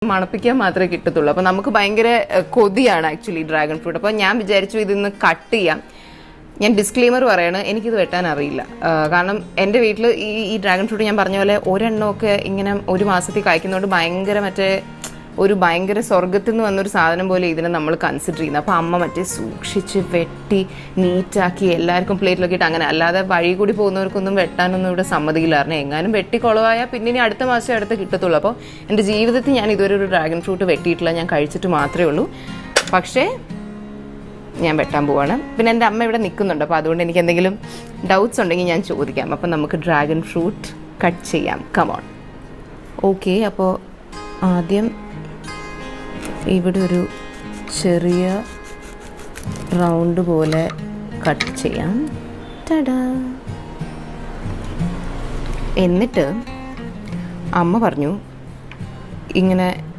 മണപ്പിക്കാൻ മാത്രമേ കിട്ടത്തുള്ളൂ. അപ്പോൾ നമുക്ക് ഭയങ്കര കൊതിയാണ് ആക്ച്വലി ഡ്രാഗൺ ഫ്രൂട്ട്. അപ്പോൾ ഞാൻ വിചാരിച്ചു ഇതിന്ന് കട്ട് ചെയ്യാം. ഞാൻ ഡിസ്ക്ലെയിമർ പറയാണ്, എനിക്കിത് വെട്ടാൻ അറിയില്ല. കാരണം എൻ്റെ വീട്ടിൽ ഈ ഡ്രാഗൺ ഫ്രൂട്ട് ഞാൻ പറഞ്ഞ പോലെ ഒരെണ്ണമൊക്കെ ഇങ്ങനെ ഒരു മാസത്തിൽ കായ്ക്കുന്നതുകൊണ്ട് ഭയങ്കര സ്വർഗത്തിൽ നിന്ന് വന്നൊരു സാധനം പോലെ ഇതിനെ നമ്മൾ കൺസിഡർ ചെയ്യുന്നത്. അപ്പോൾ അമ്മ സൂക്ഷിച്ച് വെട്ടി നീറ്റാക്കി എല്ലാവർക്കും പ്ലേറ്റിലൊക്കെ ഇട്ട് അങ്ങനെ, അല്ലാതെ വഴി കൂടി പോകുന്നവർക്കൊന്നും വെട്ടാനൊന്നും ഇവിടെ സമ്മതിക്കില്ലായിരുന്നു. എങ്ങാനും വെട്ടി കുളവായാൽ പിന്നെ ഇനി അടുത്ത മാസം അടുത്ത് കിട്ടത്തുള്ളൂ. അപ്പോൾ എൻ്റെ ജീവിതത്തിൽ ഞാൻ ഇതുവരെ ഒരു ഡ്രാഗൺ ഫ്രൂട്ട് വെട്ടിയിട്ടില്ല, ഞാൻ കഴിച്ചിട്ട് മാത്രമേ ഉള്ളൂ. പക്ഷേ ഞാൻ വെട്ടാൻ പോവാണ്. പിന്നെ എൻ്റെ അമ്മ ഇവിടെ നിൽക്കുന്നുണ്ട്, അപ്പോൾ അതുകൊണ്ട് എനിക്ക് എന്തെങ്കിലും ഡൗട്ട്സ് ഉണ്ടെങ്കിൽ ഞാൻ ചോദിക്കാം. അപ്പം നമുക്ക് ഡ്രാഗൺ ഫ്രൂട്ട് കട്ട് ചെയ്യാം. കമോൺ. ഓക്കെ, അപ്പോൾ ആദ്യം ഇവിടെ ഒരു ചെറിയ റൗണ്ട് പോലെ കട്ട് ചെയ്യാം. ടടാ. എന്നിട്ട് അമ്മ പറഞ്ഞു ഇങ്ങനെ